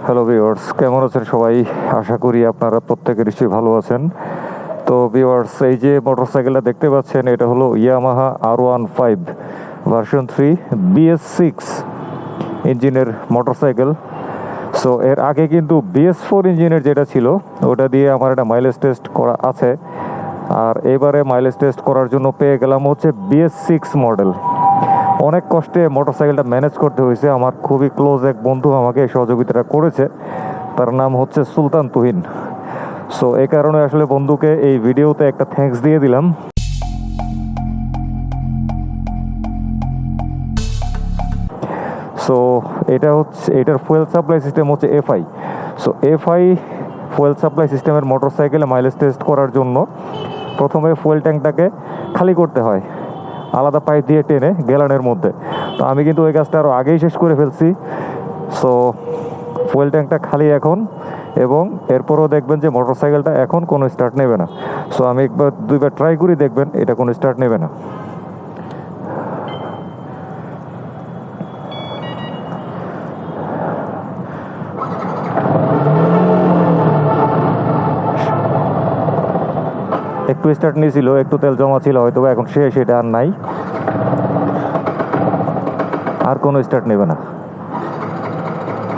Hello viewers, কেমন আছেন সবাই? আশা করি আপনারা প্রত্যেকে নিশ্চয়ই ভালো আছেন। তো ভিউয়ার্স, এই যে মোটরসাইকেলটা দেখতে পাচ্ছেন, এটা হলো ইয়ামাহা R15 ভার্সন 3 BS6 ইঞ্জিনের মোটরসাইকেল। সো এর আগে কিন্তু BS4 ইঞ্জিনের যেটা ছিল ওটা দিয়ে আমার একটা মাইলেজ টেস্ট করা আছে, আর এবারে মাইলেজ টেস্ট করার জন্য পেয়ে গেলাম হচ্ছে BS6 মডেল। অনেক কষ্টে মোটরসাইকেলটা ম্যানেজ করতে হয়েছে। আমার খুবই ক্লোজ এক বন্ধু আমাকে এই সহযোগিতাটা করেছে, তার নাম হচ্ছে সুলতান তুহিন। সো এই কারণে আসলে বন্ধুকে এই ভিডিওতে একটা থ্যাঙ্কস দিয়ে দিলাম। সো এটার ফুয়েল সাপ্লাই সিস্টেম হচ্ছে FI। So FI fuel supply সিস্টেমের মোটরসাইকেলে মাইলেজ টেস্ট করার জন্য প্রথমে ফুয়েল ট্যাঙ্কটাকে খালি করতে হয় আলাদা পাইপ দিয়ে টেনে গ্যালনের মধ্যে। তো আমি কিন্তু ওই কাজটা আরও আগেই শেষ করে ফেলছি। সো ফুয়েল ট্যাঙ্কটা খালি এখন, এবং এরপরও দেখবেন যে মোটরসাইকেলটা এখন কোনো স্টার্ট নেবে না। সো আমি দুইবার ট্রাই করি, দেখবেন এটা কোনো স্টার্ট নেবে না। একটু স্টার্ট নিয়েছিল, একটু তেল জমা ছিল হয়তো, এখন শেষ, এটা আর নাই, আর কোনো স্টার্ট নেবে না,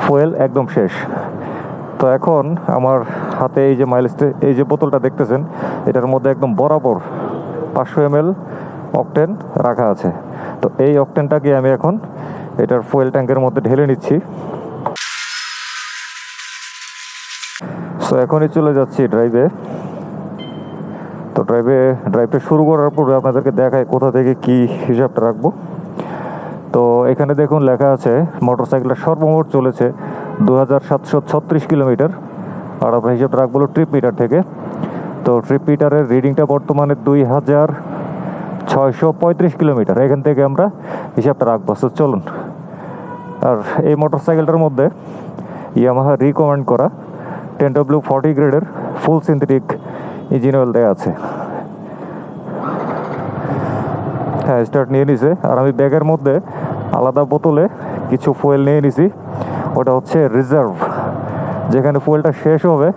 ফুয়েল একদম শেষ। তো এখন আমার হাতে এই যে এই যে বোতলটা দেখতেছেন, এটার মধ্যে একদম বরাবর 500 ml অকটেন রাখা আছে। তো এই অকটেনটাকে আমি এখন এটার ফুয়েল ট্যাঙ্কের মধ্যে ঢেলে নিচ্ছি। সো এখনই চলে যাচ্ছি ড্রাইভে। তো ড্রাইভটা শুরু করার পরে আপনাদেরকে দেখায় কোথা থেকে কি হিসাবটা রাখবো। তো এখানে দেখুন লেখা আছে মোটরসাইকেলটা সর্বমোট চলেছে 2736 কিলোমিটার, আর আমরা হিসাব রাখবো ট্রিপ মিটার থেকে। তো ট্রিপ মিটারের রিডিংটা বর্তমানে 2635 কিলোমিটার। এখান থেকে আমরা হিসাবটা রাখবো। তো চলুন। আর এই মোটরসাইকেলটার মধ্যে ইয়ামাহা রিকমেন্ড করা 10W40 গ্রেডের ফুল সিনথেটিক ইঞ্জিন অয়েল দেওয়া আছে। হ্যাঁ, স্টার্ট নিয়ে নিছে। আর আমি ব্যাগের মধ্যে আলাদা বোতলে কিছু ফুয়েল নিয়ে নিছি, ওটা হচ্ছে রিজার্ভ। যেখানে ফুয়েলটা শেষ হবে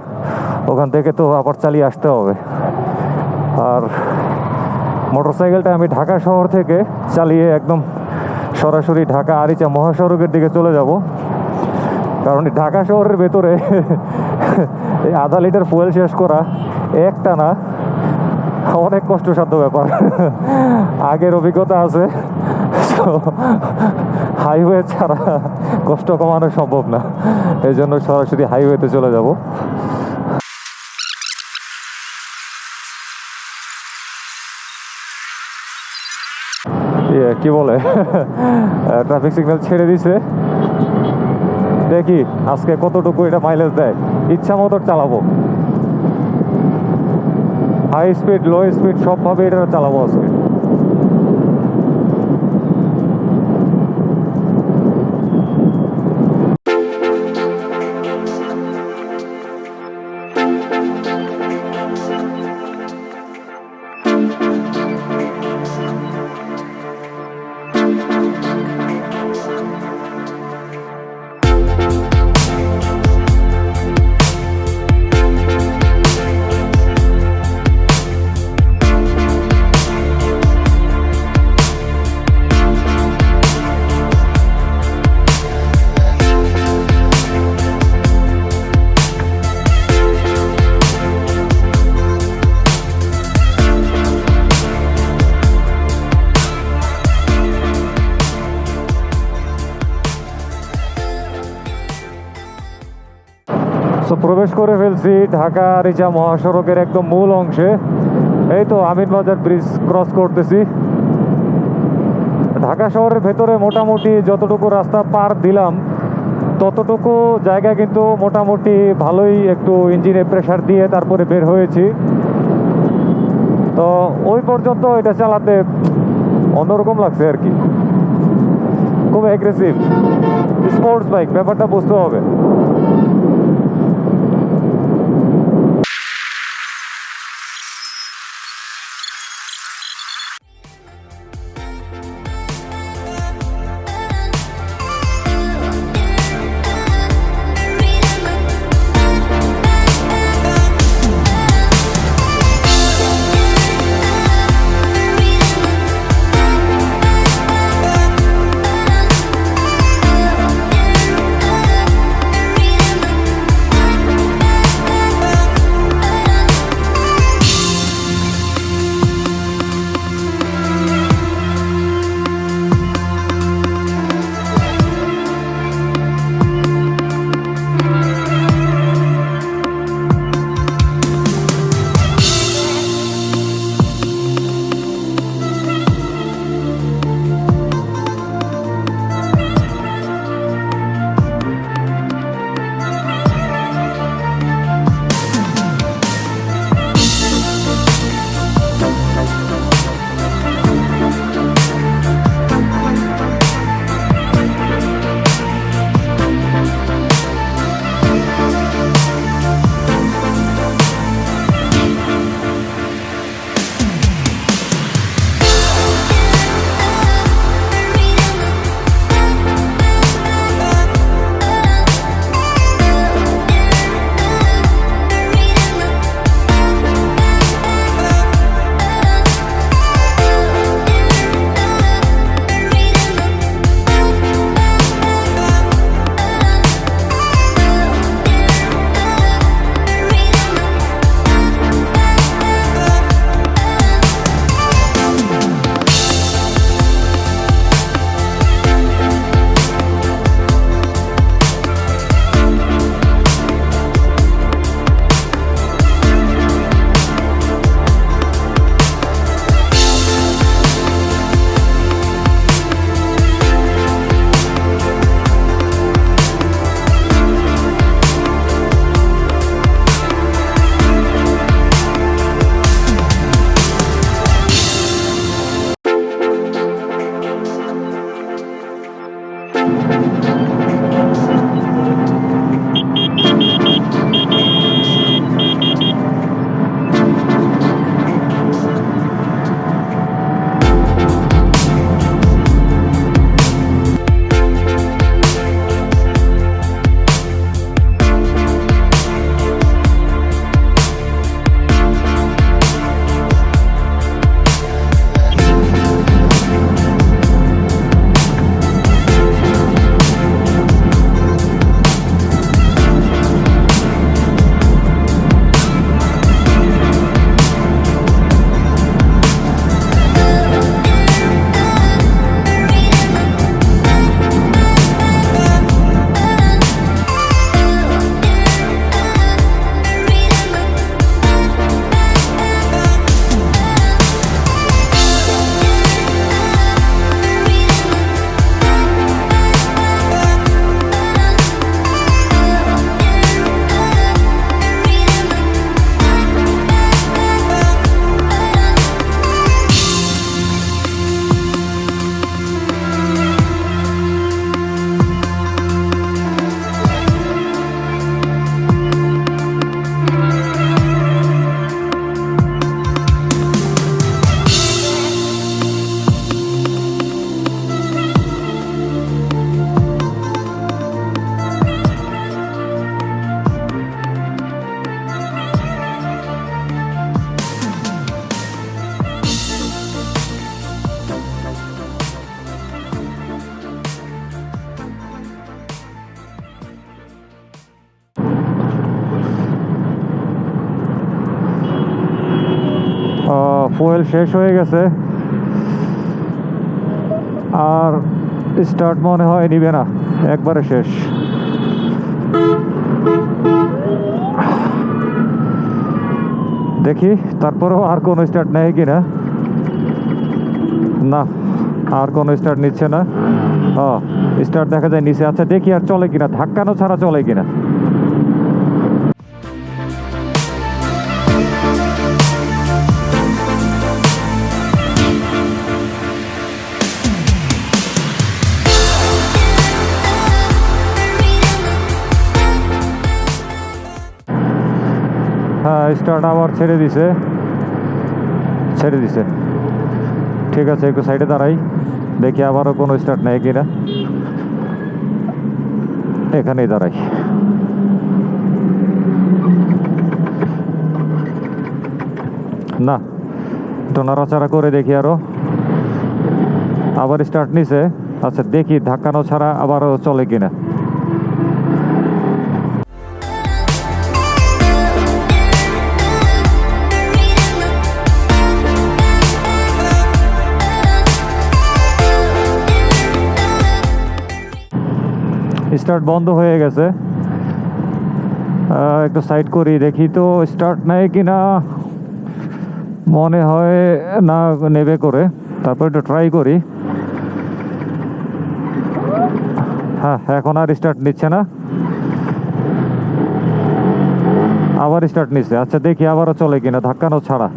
ওখান থেকে তো আবার চালিয়ে আসতে হবে। আর মোটরসাইকেলটা আমি ঢাকা শহর থেকে চালিয়ে একদম সরাসরি ঢাকা আরিচা মহাসড়কের দিকে চলে যাব, কারণ ঢাকা শহরের ভেতরে এই আধা লিটার ফুয়েল শেষ করা একটা না, অনেক কষ্টসাধ্য ব্যাপার। আগের অভিজ্ঞতা আছে। হাইওয়ে ছাড়া কষ্ট কমানো সম্ভব না, এই জন্য সরাসরি হাইওয়েতে চলে যাব। কি বলে, ট্রাফিক সিগন্যাল ছেড়ে দিছে। দেখি আজকে কতটুকু এটা মাইলেজ দেয়, ইচ্ছা মতো চালাবো। হাই স্পিড, লো স্পিড সবভাবে এটা চালাবো আজকে। সো প্রবেশ করে ফেলছি ঢাকা আরিচা মহাসড়কের একদম মূল অংশে। এই তো আমিনবাজার ব্রিজ ক্রস করতেছি। ঢাকা শহরের ভেতরে মোটামুটি যতটুকু রাস্তা পার দিলাম ততটুকু জায়গা কিন্তু মোটামুটি ভালোই একটু ইঞ্জিনে প্রেসার দিয়ে তারপরে বের হয়েছি। তো ওই পর্যন্ত এটা চালাতে অন্যরকম লাগছে আর কি, খুব অ্যাগ্রেসিভ স্পোর্টস বাইক, ব্যাপারটা বুঝতে হবে। Really ফুয়েল শেষ হয়ে গেছে, আর স্টার্ট মনে হয় নিবে না, একবারে শেষ। দেখি তারপরেও আর কোনো স্টার্ট নেয় কিনা। না, আর কোনো স্টার্ট নিচ্ছে না। স্টার্ট দেখা যায় নিচে। আচ্ছা দেখি আর চলে কিনা, ধাক্কানো ছাড়া চলে কিনা। হ্যাঁ, স্টার্ট আবার ছেড়ে দিছে। ঠিক আছে, একটু সাইডে দাঁড়াই, দেখি আবারও কোনো স্টার্ট নেয় কিনা। এখানেই দাঁড়াই। না, একটু নাড়াচাড়া করে দেখি আরো। আবার স্টার্ট নিছে। আচ্ছা দেখি ধাক্কানো ছাড়া আবারও চলে কিনা। স্টার্ট বন্ধ হয়ে গেছে। একটু সাইড করি, দেখি তো স্টার্ট নেয় কিনা। মনে হয় না নেবে করে, তারপর একটু ট্রাই করি। হ্যাঁ, এখন আর স্টার্ট নিচ্ছে না, আবার স্টার্ট নিচ্ছে। আচ্ছা দেখি আবারও চলে কিনা ধাক্কানো ছাড়া।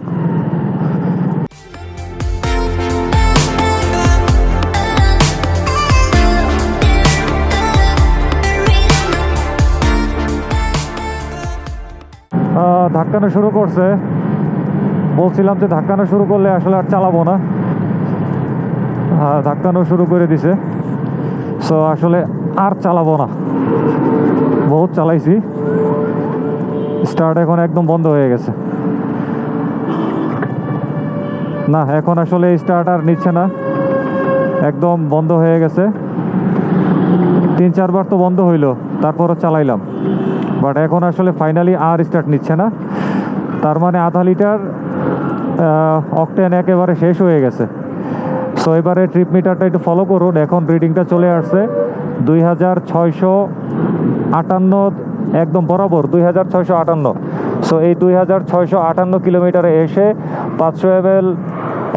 ধাক্কানো শুরু করছে। বলছিলাম যে ধাক্কানো শুরু করলে আসলে আর চালাবো না। ধাক্কানো শুরু করে দিছে। সো আসলে আর চালাবো না, বহুত চালাইছি। স্টার্ট এখন একদম বন্ধ হয়ে গেছে। না, এখন আসলে স্টার্ট আর নিচ্ছে না, একদম বন্ধ হয়ে গেছে। 3-4 বার তো বন্ধ হইলো, তারপরও চালাইলাম, বাট এখন আসলে ফাইনালি আর স্টার্ট নিচ্ছে না। তার মানে আধা লিটার অকটেন একেবারে শেষ হয়ে গেছে। সো এবারে ট্রিপ মিটারটা একটু ফলো করুন। এখন রিডিংটা চলে আসছে 2658, একদম বরাবর 2658। সো এই 2658 কিলোমিটারে এসে 500 ml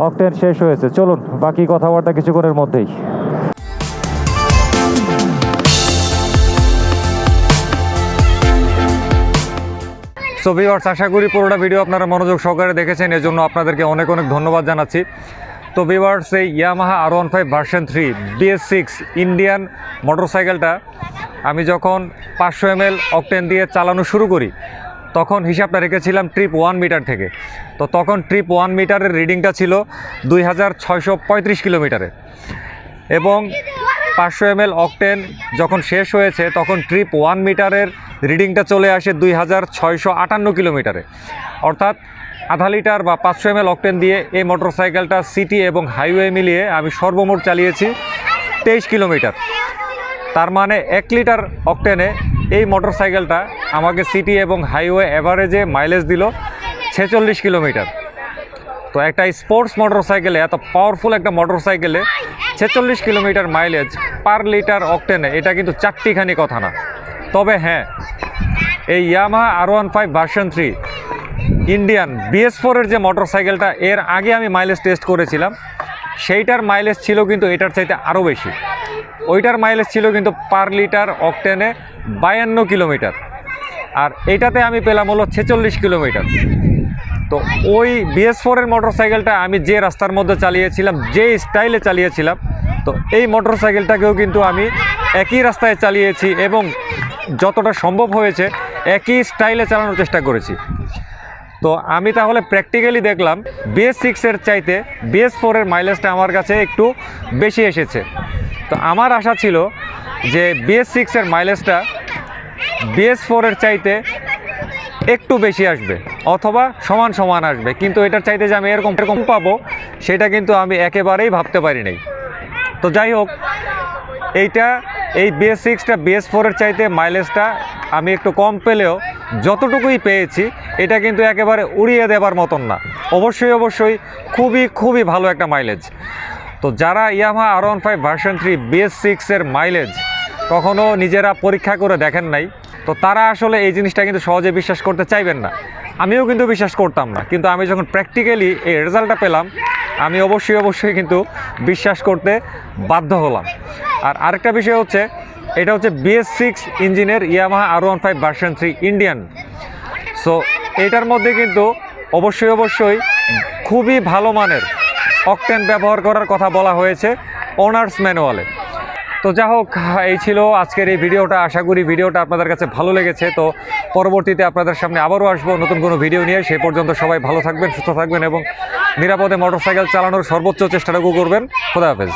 অকটেন শেষ হয়েছে। চলুন বাকি কথাবার্তা কিছুক্ষণের মধ্যেই। সো ভিউয়ার্স, আশা করি পুরোটা ভিডিও আপনারা মনোযোগ সহকারে দেখেছেন, এজন্য আপনাদেরকে অনেক অনেক ধন্যবাদ জানাচ্ছি। তো ভিউয়ার্স, এই Yamaha R15 version 3 BS6 Indian মোটরসাইকেলটা আমি যখন 500 ml অকটেন দিয়ে চালানো শুরু করি, তখন হিসাবটা রেখেছিলাম ট্রিপ 1 মিটার থেকে। তো তখন ট্রিপ 1 মিটারের রিডিংটা ছিল 2635 কিলোমিটারে, এবং 500 ml অকটেন যখন শেষ হয়েছে তখন ট্রিপ 1 মিটারের রিডিংটা চলে আসে 2658 কিলোমিটারে। অর্থাৎ আধা লিটার বা 500 ml অকটেন দিয়ে এই মোটরসাইকেলটা সিটি এবং হাইওয়ে মিলিয়ে আমি সর্বমোট চালিয়েছি 23 কিলোমিটার। তার মানে 1 লিটার অকটেনে এই মোটরসাইকেলটা আমাকে সিটি এবং হাইওয়ে অ্যাভারেজে মাইলেজ দিল 46 কিলোমিটার। তো একটা স্পোর্টস মোটরসাইকেলে, এত পাওয়ারফুল একটা মোটরসাইকেলে 46 কিলোমিটার মাইলেজ পার লিটার অকটেনে, এটা কিন্তু চারটিখানি কথা না। তবে হ্যাঁ, এই Yamaha R15 version 3 Indian BS4 এর যে মোটরসাইকেলটা এর আগে আমি মাইলেজ টেস্ট করেছিলাম, সেইটার মাইলেজ ছিল কিন্তু এটার চাইতে আরও বেশি। ওইটার মাইলেজ ছিল কিন্তু পার লিটার অকটেনে 52 কিলোমিটার, আর এটাতে আমি পেলাম হলো 46 কিলোমিটার। তো ওই BS4 এর মোটরসাইকেলটা আমি যে রাস্তার মধ্যে চালিয়েছিলাম, যে স্টাইলে চালিয়েছিলাম, তো এই মোটরসাইকেলটাকেও কিন্তু আমি একই রাস্তায় চালিয়েছি এবং যতটা সম্ভব হয়েছে একই স্টাইলে চালানোর চেষ্টা করেছি। তো আমি তাহলে প্র্যাকটিক্যালি দেখলাম BS6 এর চাইতে BS4 এর মাইলেজটা আমার কাছে একটু বেশি এসেছে। তো আমার আশা ছিল যে BS6 এর মাইলেজটা BS4 এর চাইতে একটু বেশি আসবে অথবা সমান সমান আসবে, কিন্তু এটার চাইতে যে আমি এরকম পাবো সেটা কিন্তু আমি একেবারেই ভাবতে পারি নাই। তো যাই হোক, এই BS6টা BS4 এর চাইতে মাইলেজটা আমি একটু কম পেলেও যতটুকুই পেয়েছি এটা কিন্তু একেবারে উড়িয়ে দেবার মতন না, অবশ্যই খুবই ভালো একটা মাইলেজ। তো যারা ইয়ামাহা R15 ভার্সন 3 BS6 এর মাইলেজ কখনো নিজেরা পরীক্ষা করে দেখেন নাই, তো তারা আসলে এই জিনিসটা কিন্তু সহজে বিশ্বাস করতে চাইবেন না। আমিও কিন্তু বিশ্বাস করতাম না, কিন্তু আমি যখন প্র্যাকটিক্যালি এই রেজাল্টটা পেলাম আমি অবশ্যই কিন্তু বিশ্বাস করতে বাধ্য হলাম। আর আরেকটা বিষয় হচ্ছে, এটা হচ্ছে BS6 ইঞ্জিনের Yamaha R15 version 3 Indian. So এটার মধ্যে কিন্তু অবশ্যই খুবই ভালো মানের অকটেন ব্যবহার করার কথা বলা হয়েছে ওনার্স ম্যানুয়ালে। তো যা হোক, এই ছিল আজকের এই ভিডিওটা। আশা করি ভিডিওটা আপনাদের কাছে ভালো লেগেছে। তো পরবর্তীতে আপনাদের সামনে আবারও আসবো নতুন কোনো ভিডিও নিয়ে। সেই পর্যন্ত সবাই ভালো থাকবেন, সুস্থ থাকবেন এবং নিরাপদে মোটরসাইকেল চালানোর সর্বোচ্চ চেষ্টাটুকু করবেন। খোদা হাফেজ।